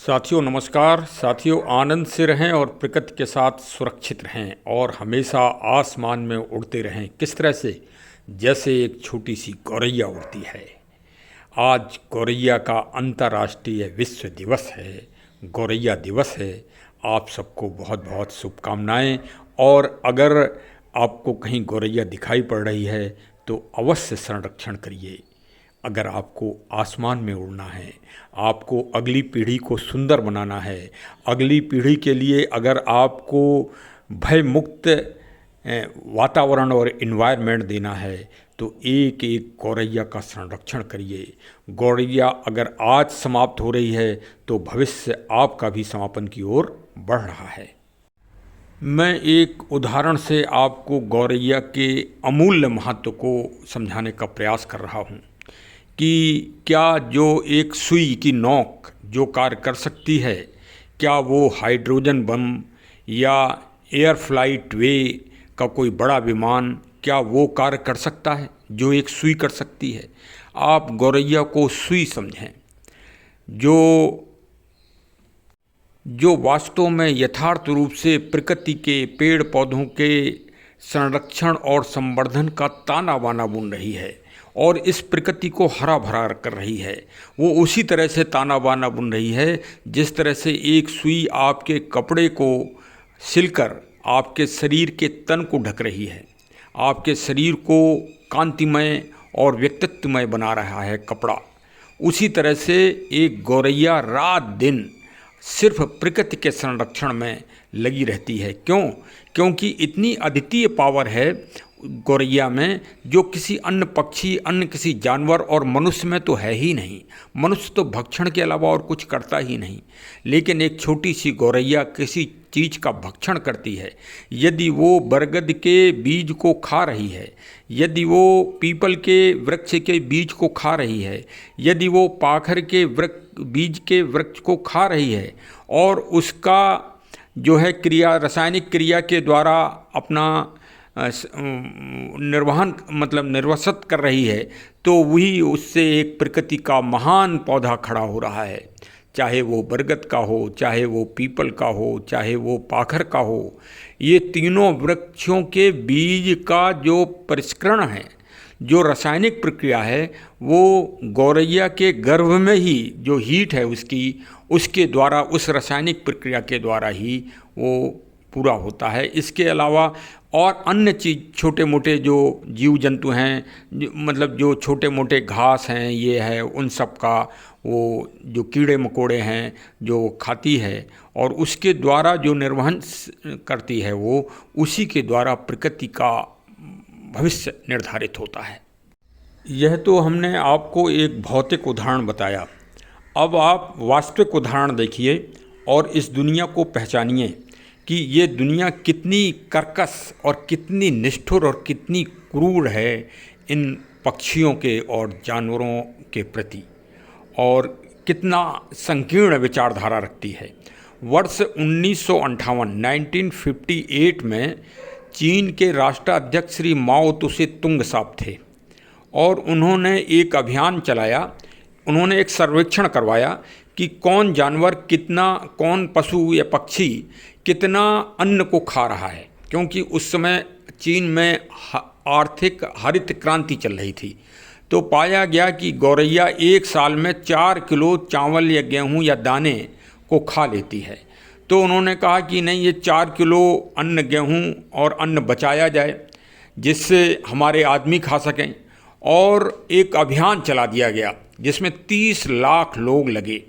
साथियों नमस्कार। साथियों, आनंद से रहें और प्रकृति के साथ सुरक्षित रहें और हमेशा आसमान में उड़ते रहें। किस तरह से? जैसे एक छोटी सी गौरैया उड़ती है। आज गौरैया का अंतर्राष्ट्रीय विश्व दिवस है, गौरैया दिवस है। आप सबको बहुत बहुत शुभकामनाएं। और अगर आपको कहीं गौरैया दिखाई पड़ रही है तो अवश्य संरक्षण करिए। अगर आपको आसमान में उड़ना है, आपको अगली पीढ़ी को सुंदर बनाना है, अगली पीढ़ी के लिए अगर आपको भय मुक्त वातावरण और इन्वायरमेंट देना है तो एक एक गौरैया का संरक्षण करिए। गौरैया अगर आज समाप्त हो रही है तो भविष्य आपका भी समापन की ओर बढ़ रहा है। मैं एक उदाहरण से आपको गौरैया के अमूल्य महत्व को समझाने का प्रयास कर रहा हूँ कि क्या जो एक सुई की नोक जो कार्य कर सकती है, क्या वो हाइड्रोजन बम या एयर फ्लाइट वे का कोई बड़ा विमान, क्या वो कार्य कर सकता है जो एक सुई कर सकती है? आप गौरैया को सुई समझें, जो वास्तव में यथार्थ रूप से प्रकृति के पेड़ पौधों के संरक्षण और संवर्धन का ताना बाना बुन रही है और इस प्रकृति को हरा भरा कर रही है। वो उसी तरह से ताना बाना बुन रही है जिस तरह से एक सुई आपके कपड़े को सिलकर आपके शरीर के तन को ढक रही है, आपके शरीर को कांतिमय और व्यक्तित्वमय बना रहा है कपड़ा। उसी तरह से एक गौरैया रात दिन सिर्फ प्रकृति के संरक्षण में लगी रहती है। क्यों? क्योंकि इतनी अद्वितीय पावर है गौरैया में जो किसी अन्य पक्षी, अन्य किसी जानवर और मनुष्य में तो है ही नहीं। मनुष्य तो भक्षण के अलावा और कुछ करता ही नहीं, लेकिन एक छोटी सी गौरैया किसी चीज़ का भक्षण करती है। यदि वो बरगद के बीज को खा रही है, यदि वो पीपल के वृक्ष के बीज को खा रही है, यदि वो पाखर के बीज के वृक्ष को खा रही है और उसका जो है क्रिया, रासायनिक क्रिया के द्वारा अपना निर्वहन निर्वसत कर रही है, तो वही उससे एक प्रकृति का महान पौधा खड़ा हो रहा है। चाहे वो बरगद का हो, चाहे वो पीपल का हो, चाहे वो पाखर का हो। ये तीनों वृक्षों के बीज का जो परिष्करण है, जो रासायनिक प्रक्रिया है, वो गौरैया के गर्भ में ही जो हीट है उसके द्वारा, उस रासायनिक प्रक्रिया के द्वारा ही वो पूरा होता है। इसके अलावा और अन्य चीज़, छोटे मोटे जो जीव जंतु हैं, जो छोटे मोटे घास हैं, ये है, उन सब का वो जो कीड़े मकोड़े हैं जो खाती है और उसके द्वारा जो निर्वहन करती है, वो उसी के द्वारा प्रकृति का भविष्य निर्धारित होता है। यह तो हमने आपको एक भौतिक उदाहरण बताया। अब आप वास्तविक उदाहरण देखिए और इस दुनिया को पहचानिए कि ये दुनिया कितनी कर्कश और कितनी निष्ठुर और कितनी क्रूर है इन पक्षियों के और जानवरों के प्रति, और कितना संकीर्ण विचारधारा रखती है। वर्ष 1958 में चीन के राष्ट्राध्यक्ष श्री माओ तुसे तुंग साहब थे और उन्होंने एक अभियान चलाया। उन्होंने एक सर्वेक्षण करवाया कि कौन जानवर कितना, कौन पशु या पक्षी कितना अन्न को खा रहा है, क्योंकि उस समय चीन में आर्थिक हरित क्रांति चल रही थी। तो पाया गया कि गौरैया एक साल में 4 किलो चावल या गेहूं या दाने को खा लेती है। तो उन्होंने कहा कि नहीं, ये 4 किलो अन्न, गेहूं और अन्न बचाया जाए जिससे हमारे आदमी खा सकें। और एक अभियान चला दिया गया जिसमें 30 लाख लोग लगे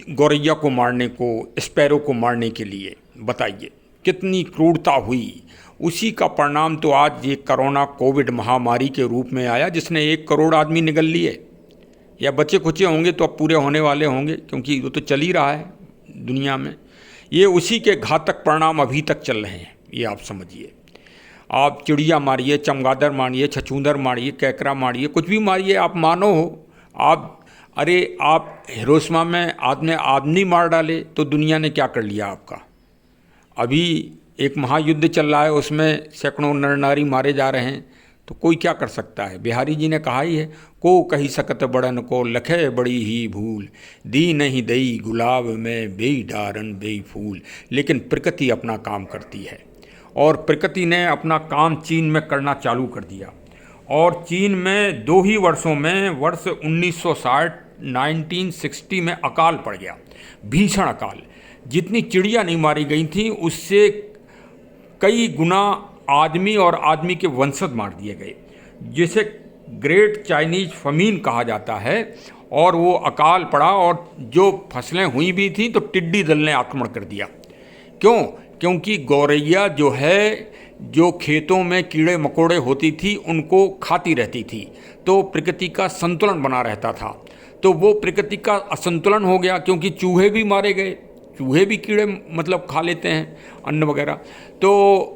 गौरैया को मारने को, स्पैरो को मारने के लिए। बताइए कितनी क्रूरता हुई। उसी का परिणाम तो आज ये कोरोना कोविड महामारी के रूप में आया, जिसने 1 करोड़ आदमी निगल लिए, या बचे खुचे होंगे तो अब पूरे होने वाले होंगे, क्योंकि वो तो चल ही रहा है दुनिया में। ये उसी के घातक परिणाम अभी तक चल रहे हैं, ये आप समझिए। आप चिड़िया मारिए, चमगादड़ मारिए, छछूंदर मारिए, कैकरा मारिए, कुछ भी मारिए, आप मानो हो। आप हिरोशिमा में आदमी मार डाले तो दुनिया ने क्या कर लिया आपका। अभी एक महायुद्ध चल रहा है, उसमें सैकड़ों नर नारी मारे जा रहे हैं, तो कोई क्या कर सकता है। बिहारी जी ने कहा ही है, को कही सकत बड़न को लखे बड़ी ही भूल, दी नहीं दई गुलाब में बेई डारन बेई फूल। लेकिन प्रकृति अपना काम करती है, और प्रकृति ने अपना काम चीन में करना चालू कर दिया। और चीन में 2 ही वर्षों में, वर्ष 1960 1960 में अकाल पड़ गया, भीषण अकाल। जितनी चिड़िया नहीं मारी गई थी उससे कई गुना आदमी और आदमी के वंशज मार दिए गए, जिसे ग्रेट चाइनीज फमीन कहा जाता है। और वो अकाल पड़ा, और जो फसलें हुई भी थी तो टिड्डी दल ने आक्रमण कर दिया। क्यों? क्योंकि गौरैया जो है, जो खेतों में कीड़े मकोड़े होती थी उनको खाती रहती थी, तो प्रकृति का संतुलन बना रहता था। तो वो प्रकृति का असंतुलन हो गया, क्योंकि चूहे भी मारे गए, चूहे भी कीड़े मतलब खा लेते हैं अन्न वगैरह, तो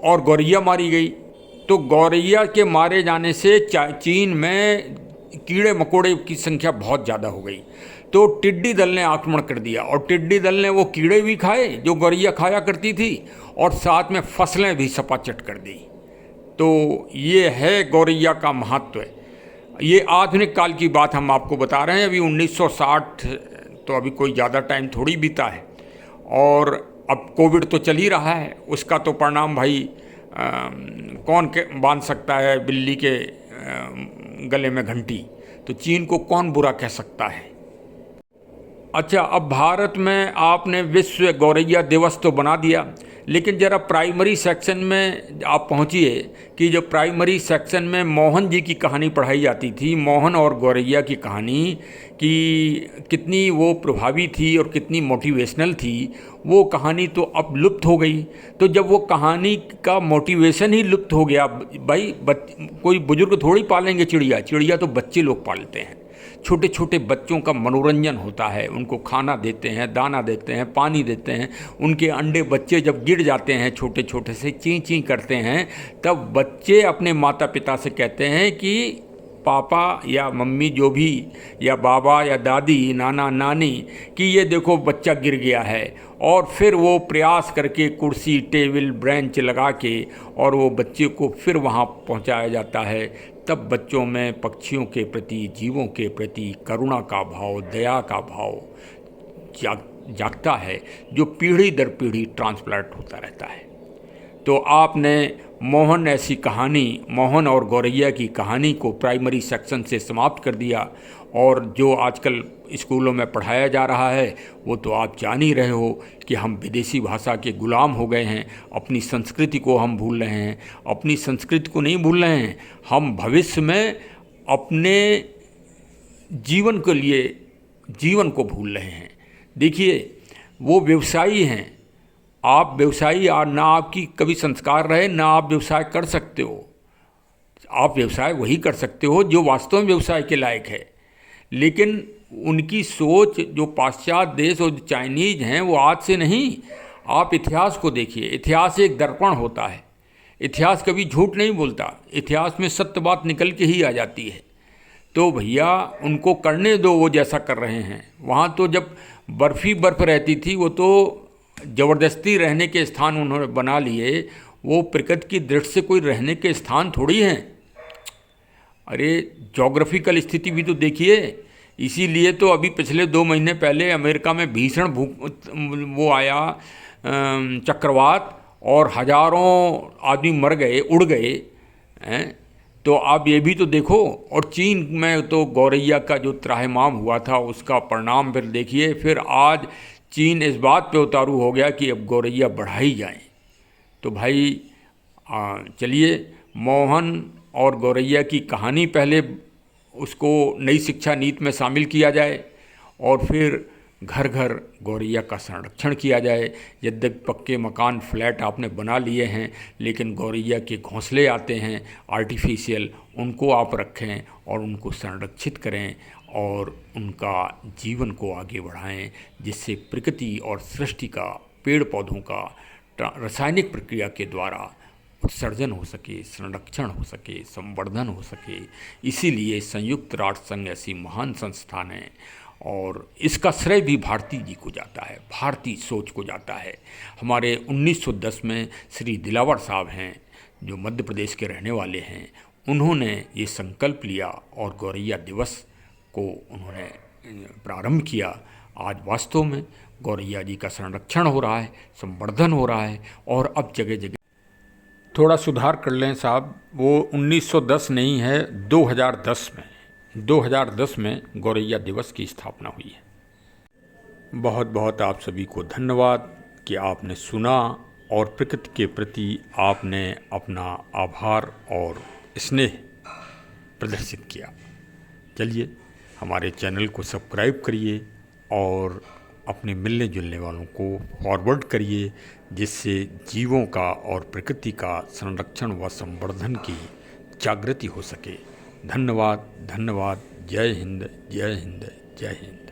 और गौरैया मारी गई। तो गौरैया के मारे जाने से चीन में कीड़े मकोड़े की संख्या बहुत ज़्यादा हो गई। तो टिड्डी दल ने आक्रमण कर दिया, और टिड्डी दल ने वो कीड़े भी खाए जो गौरैया खाया करती थी, और साथ में फसलें भी सपाचट कर दी। तो ये है गौरैया का महत्व। ये आधुनिक काल की बात हम आपको बता रहे हैं। अभी 1960 तो अभी कोई ज़्यादा टाइम थोड़ी बीता है, और अब कोविड तो चल ही रहा है। उसका तो परिणाम भाई कौन के बांध सकता है बिल्ली के गले में घंटी। तो चीन को कौन बुरा कह सकता है। अच्छा, अब भारत में आपने विश्व गौरैया दिवस तो बना दिया, लेकिन ज़रा प्राइमरी सेक्शन में आप पहुंचिए कि जो प्राइमरी सेक्शन में मोहन जी की कहानी पढ़ाई जाती थी, मोहन और गौरैया की कहानी, कि कितनी वो प्रभावी थी और कितनी मोटिवेशनल थी, वो कहानी तो अब लुप्त हो गई। तो जब वो कहानी का मोटिवेशन ही लुप्त हो गया, भाई कोई बुजुर्ग थोड़ी पालेंगे चिड़िया, चिड़िया तो बच्चे लोग पालते हैं। छोटे छोटे बच्चों का मनोरंजन होता है, उनको खाना देते हैं, दाना देते हैं, पानी देते हैं। उनके अंडे बच्चे जब गिर जाते हैं, छोटे छोटे से ची ची करते हैं, तब बच्चे अपने माता पिता से कहते हैं कि पापा या मम्मी जो भी, या बाबा या दादी, नाना नानी, कि ये देखो बच्चा गिर गया है। और फिर वो प्रयास करके कुर्सी टेबल ब्रेंच लगा के और वो बच्चे को फिर वहाँ पहुँचाया जाता है। तब बच्चों में पक्षियों के प्रति, जीवों के प्रति करुणा का भाव, दया का भाव जागता है, जो पीढ़ी दर पीढ़ी ट्रांसप्लांट होता रहता है। तो आपने मोहन ऐसी कहानी, मोहन और गौरैया की कहानी को प्राइमरी सेक्शन से समाप्त कर दिया, और जो आजकल स्कूलों में पढ़ाया जा रहा है वो तो आप जान ही रहे हो कि हम विदेशी भाषा के गुलाम हो गए हैं। अपनी संस्कृति को हम भूल रहे हैं। अपनी संस्कृति को नहीं भूल रहे हैं, हम भविष्य में अपने जीवन के लिए जीवन को भूल रहे हैं। देखिए, वो व्यवसायी हैं, आप व्यवसायी, ना आपकी कभी संस्कार रहे, ना आप व्यवसाय कर सकते हो। आप व्यवसाय वही कर सकते हो जो वास्तव में व्यवसाय के लायक है। लेकिन उनकी सोच, जो पाश्चात्य देश और चाइनीज हैं, वो आज से नहीं। आप इतिहास को देखिए, इतिहास एक दर्पण होता है। इतिहास कभी झूठ नहीं बोलता, इतिहास में सत्य बात निकल के ही आ जाती है। तो भैया उनको करने दो वो जैसा कर रहे हैं। वहाँ तो जब बर्फ़ रहती थी, वो तो ज़बरदस्ती रहने के स्थान उन्होंने बना लिए। वो प्रकृति की दृष्टि से कोई रहने के स्थान थोड़ी हैं। अरे जोग्राफिकल स्थिति भी तो देखिए। इसीलिए तो अभी पिछले 2 महीने पहले अमेरिका में भीषण वो आया चक्रवात, और हजारों आदमी मर गए, उड़ गए हैं। तो आप ये भी तो देखो। और चीन में तो गौरैया का जो त्राहिमाम हुआ था उसका परिणाम फिर देखिए। फिर आज चीन इस बात पे उतारू हो गया कि अब गौरैया बढ़ाई जाए। तो भाई चलिए, मोहन और गौरैया की कहानी पहले उसको नई शिक्षा नीति में शामिल किया जाए, और फिर घर घर गौरैया का संरक्षण किया जाए। यद्यपि पक्के मकान, फ्लैट आपने बना लिए हैं, लेकिन गौरैया के घोंसले आते हैं आर्टिफिशियल, उनको आप रखें और उनको संरक्षित करें और उनका जीवन को आगे बढ़ाएं, जिससे प्रकृति और सृष्टि का, पेड़ पौधों का रासायनिक प्रक्रिया के द्वारा उत्सर्जन हो सके, संरक्षण हो सके, संवर्धन हो सके। इसीलिए संयुक्त राष्ट्र संघ ऐसी महान संस्थान है, और इसका श्रेय भी भारती जी को जाता है, भारतीय सोच को जाता है। हमारे 1910 में श्री दिलावर साहब हैं, जो मध्य प्रदेश के रहने वाले हैं, उन्होंने ये संकल्प लिया और गौरैया दिवस को उन्होंने प्रारंभ किया। आज वास्तव में गौरैया जी का संरक्षण हो रहा है, संवर्धन हो रहा है और अब जगह जगह थोड़ा सुधार कर लें साहब, वो 1910 नहीं है, 2010 में गौरैया दिवस की स्थापना हुई है। बहुत बहुत आप सभी को धन्यवाद कि आपने सुना और प्रकृति के प्रति आपने अपना आभार और स्नेह प्रदर्शित किया। चलिए हमारे चैनल को सब्सक्राइब करिए और अपने मिलने जुलने वालों को फॉरवर्ड करिए, जिससे जीवों का और प्रकृति का संरक्षण व संवर्धन की जागृति हो सके। धन्यवाद धन्यवाद। जय हिंद जय हिंद जय हिंद।